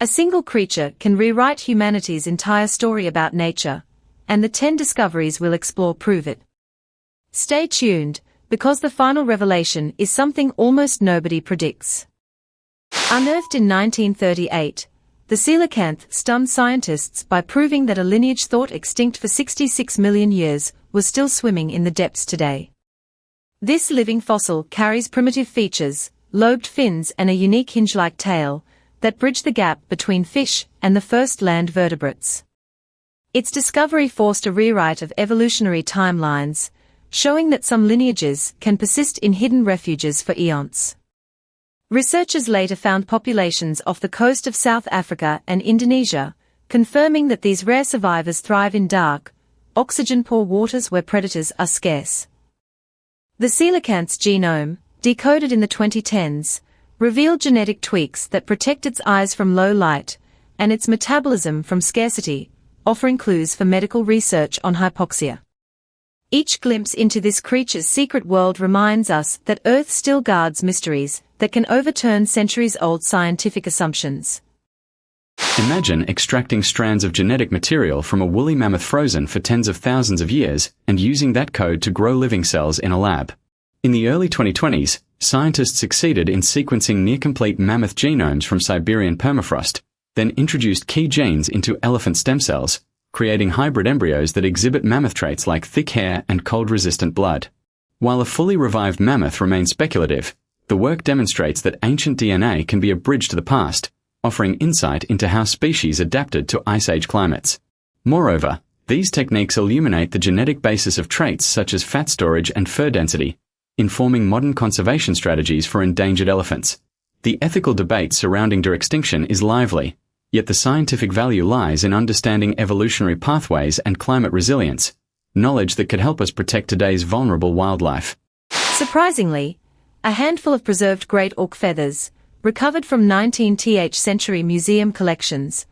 A single creature can rewrite humanity's entire story about nature, and the 10 discoveries we'll explore prove it. Stay tuned, because the final revelation is something almost nobody predicts. Unearthed in 1938, the coelacanth stunned scientists by proving that a lineage thought extinct for 66 million years was still swimming in the depths today. This living fossil carries primitive features, lobed fins and a unique hinge-like tail, that bridge the gap between fish and the first land vertebrates. Its discovery forced a rewrite of evolutionary timelines, showing that some lineages can persist in hidden refuges for eons. Researchers later found populations off the coast of South Africa and Indonesia, confirming that these rare survivors thrive in dark, oxygen-poor waters where predators are scarce. The coelacanth's genome, decoded in the 2010s, revealed genetic tweaks that protect its eyes from low light, and its metabolism from scarcity, offering clues for medical research on hypoxia. Each glimpse into this creature's secret world reminds us that Earth still guards mysteries that can overturn centuries-old scientific assumptions. Imagine extracting strands of genetic material from a woolly mammoth frozen for tens of thousands of years and using that code to grow living cells in a lab. In the early 2020s, scientists succeeded in sequencing near-complete mammoth genomes from Siberian permafrost, then introduced key genes into elephant stem cells, creating hybrid embryos that exhibit mammoth traits like thick hair and cold-resistant blood. While a fully revived mammoth remains speculative, the work demonstrates that ancient DNA can be a bridge to the past, offering insight into how species adapted to Ice Age climates. Moreover, these techniques illuminate the genetic basis of traits such as fat storage and fur density, informing modern conservation strategies for endangered elephants. The ethical debate surrounding their extinction is lively, yet the scientific value lies in understanding evolutionary pathways and climate resilience, knowledge that could help us protect today's vulnerable wildlife. Surprisingly, a handful of preserved great auk feathers, recovered from 19th century museum collections,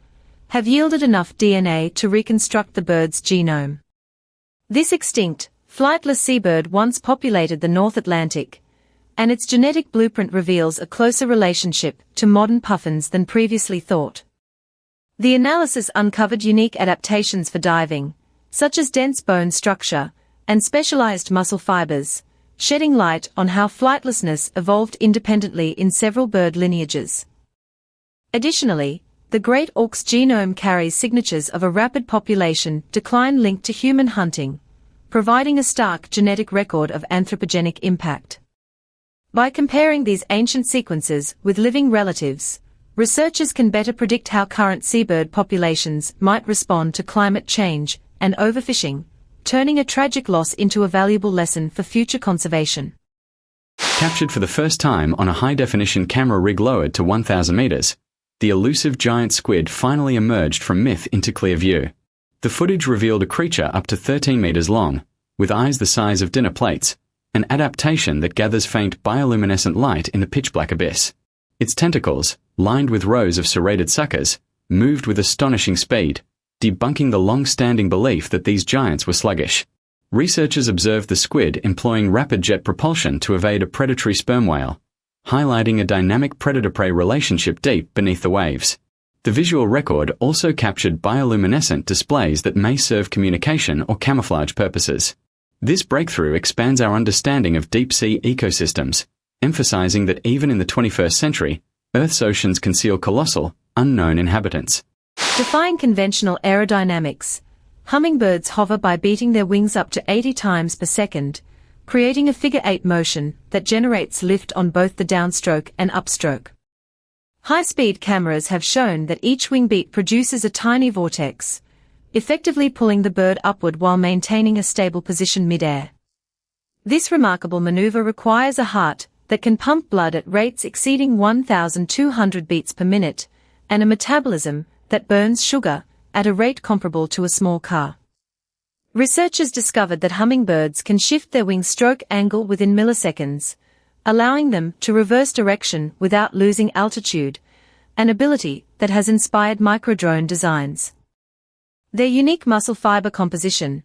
have yielded enough DNA to reconstruct the bird's genome. This extinct, flightless seabird once populated the North Atlantic, and its genetic blueprint reveals a closer relationship to modern puffins than previously thought. The analysis uncovered unique adaptations for diving, such as dense bone structure and specialized muscle fibers, shedding light on how flightlessness evolved independently in several bird lineages. Additionally, the great auk's genome carries signatures of a rapid population decline linked to human hunting, providing a stark genetic record of anthropogenic impact. By comparing these ancient sequences with living relatives, researchers can better predict how current seabird populations might respond to climate change and overfishing, turning a tragic loss into a valuable lesson for future conservation. Captured for the first time on a high-definition camera rig lowered to 1,000 meters, the elusive giant squid finally emerged from myth into clear view. The footage revealed a creature up to 13 meters long, with eyes the size of dinner plates, an adaptation that gathers faint bioluminescent light in the pitch-black abyss. Its tentacles, lined with rows of serrated suckers, moved with astonishing speed, debunking the long-standing belief that these giants were sluggish. Researchers observed the squid employing rapid jet propulsion to evade a predatory sperm whale, highlighting a dynamic predator-prey relationship deep beneath the waves. The visual record also captured bioluminescent displays that may serve communication or camouflage purposes. This breakthrough expands our understanding of deep-sea ecosystems, emphasizing that even in the 21st century, Earth's oceans conceal colossal, unknown inhabitants. Defying conventional aerodynamics, hummingbirds hover by beating their wings up to 80 times per second, creating a figure-8 motion that generates lift on both the downstroke and upstroke. High-speed cameras have shown that each wing beat produces a tiny vortex, effectively pulling the bird upward while maintaining a stable position mid-air. This remarkable maneuver requires a heart that can pump blood at rates exceeding 1,200 beats per minute, and a metabolism that burns sugar at a rate comparable to a small car. Researchers discovered that hummingbirds can shift their wing stroke angle within milliseconds, allowing them to reverse direction without losing altitude, an ability that has inspired microdrone designs. Their unique muscle fiber composition,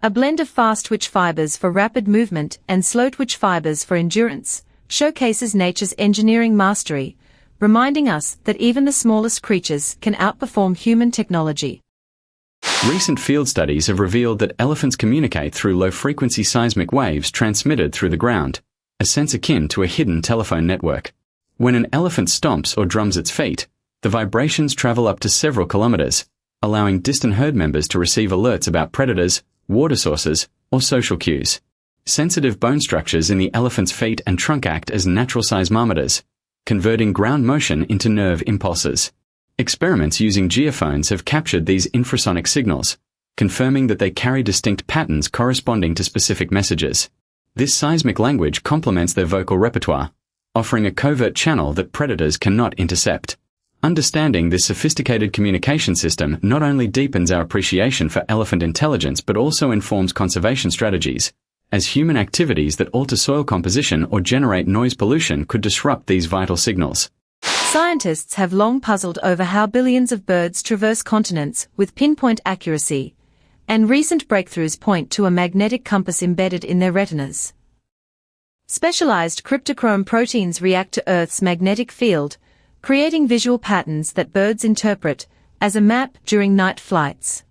a blend of fast-twitch fibers for rapid movement and slow-twitch fibers for endurance, showcases nature's engineering mastery, reminding us that even the smallest creatures can outperform human technology. Recent field studies have revealed that elephants communicate through low-frequency seismic waves transmitted through the ground, a sense akin to a hidden telephone network. When an elephant stomps or drums its feet, the vibrations travel up to several kilometers, allowing distant herd members to receive alerts about predators, water sources, or social cues. Sensitive bone structures in the elephant's feet and trunk act as natural seismometers, converting ground motion into nerve impulses. Experiments using geophones have captured these infrasonic signals, confirming that they carry distinct patterns corresponding to specific messages. This seismic language complements their vocal repertoire, offering a covert channel that predators cannot intercept. Understanding this sophisticated communication system not only deepens our appreciation for elephant intelligence but also informs conservation strategies, as human activities that alter soil composition or generate noise pollution could disrupt these vital signals. Scientists have long puzzled over how billions of birds traverse continents with pinpoint accuracy, and recent breakthroughs point to a magnetic compass embedded in their retinas. Specialized cryptochrome proteins react to Earth's magnetic field, creating visual patterns that birds interpret as a map during night flights.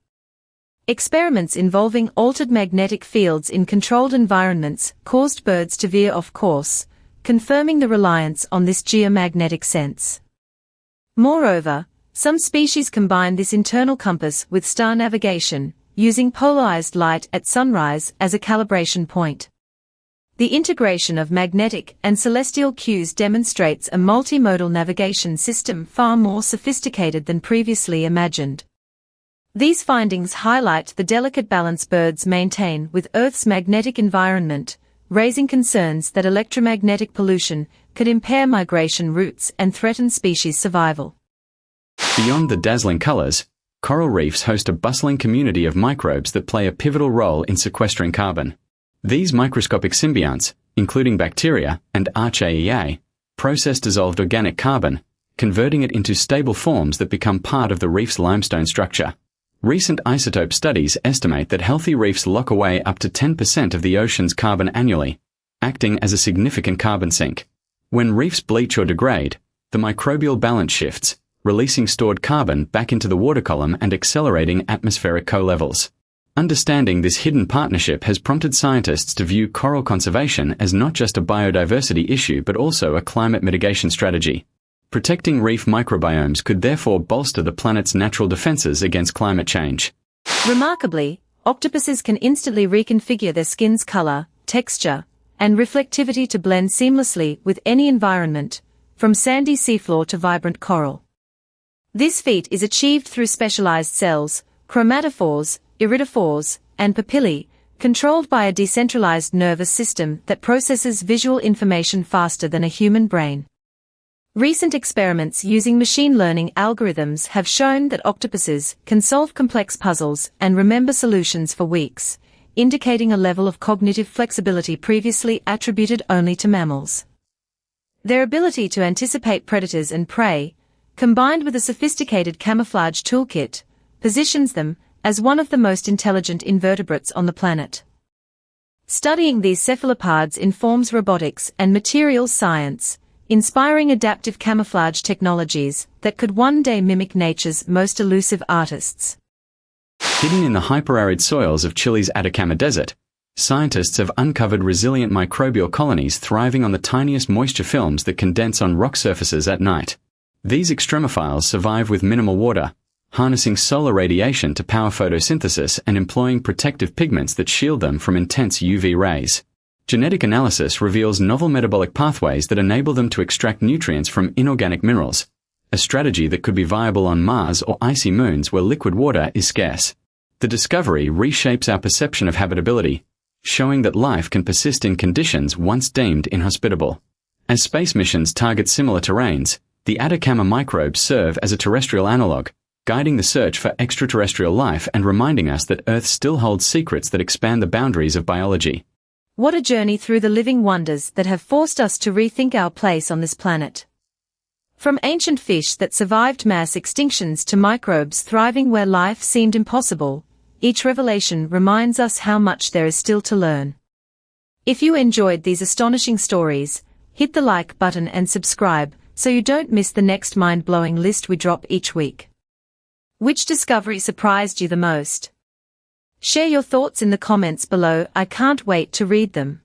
Experiments involving altered magnetic fields in controlled environments caused birds to veer off course, confirming the reliance on this geomagnetic sense. Moreover, some species combine this internal compass with star navigation, using polarized light at sunrise as a calibration point. The integration of magnetic and celestial cues demonstrates a multimodal navigation system far more sophisticated than previously imagined. These findings highlight the delicate balance birds maintain with Earth's magnetic environment, raising concerns that electromagnetic pollution could impair migration routes and threaten species survival. Beyond the dazzling colors, coral reefs host a bustling community of microbes that play a pivotal role in sequestering carbon. These microscopic symbionts, including bacteria and archaea, process dissolved organic carbon, converting it into stable forms that become part of the reef's limestone structure. Recent isotope studies estimate that healthy reefs lock away up to 10% of the ocean's carbon annually, acting as a significant carbon sink. When reefs bleach or degrade, the microbial balance shifts, releasing stored carbon back into the water column and accelerating atmospheric co-levels. Understanding this hidden partnership has prompted scientists to view coral conservation as not just a biodiversity issue but also a climate mitigation strategy. Protecting reef microbiomes could therefore bolster the planet's natural defenses against climate change. Remarkably, octopuses can instantly reconfigure their skin's color, texture, and reflectivity to blend seamlessly with any environment, from sandy seafloor to vibrant coral. This feat is achieved through specialized cells, chromatophores, iridophores, and papillae, controlled by a decentralized nervous system that processes visual information faster than a human brain. Recent experiments using machine learning algorithms have shown that octopuses can solve complex puzzles and remember solutions for weeks, indicating a level of cognitive flexibility previously attributed only to mammals. Their ability to anticipate predators and prey, combined with a sophisticated camouflage toolkit, positions them as one of the most intelligent invertebrates on the planet. Studying these cephalopods informs robotics and materials science, inspiring adaptive camouflage technologies that could one day mimic nature's most elusive artists. Hidden in the hyperarid soils of Chile's Atacama Desert, scientists have uncovered resilient microbial colonies thriving on the tiniest moisture films that condense on rock surfaces at night. These extremophiles survive with minimal water, harnessing solar radiation to power photosynthesis and employing protective pigments that shield them from intense UV rays. Genetic analysis reveals novel metabolic pathways that enable them to extract nutrients from inorganic minerals, a strategy that could be viable on Mars or icy moons where liquid water is scarce. The discovery reshapes our perception of habitability, showing that life can persist in conditions once deemed inhospitable. As space missions target similar terrains, the Atacama microbes serve as a terrestrial analog, guiding the search for extraterrestrial life and reminding us that Earth still holds secrets that expand the boundaries of biology. What a journey through the living wonders that have forced us to rethink our place on this planet. From ancient fish that survived mass extinctions to microbes thriving where life seemed impossible, each revelation reminds us how much there is still to learn. If you enjoyed these astonishing stories, hit the like button and subscribe so you don't miss the next mind-blowing list we drop each week. Which discovery surprised you the most? Share your thoughts in the comments below. I can't wait to read them.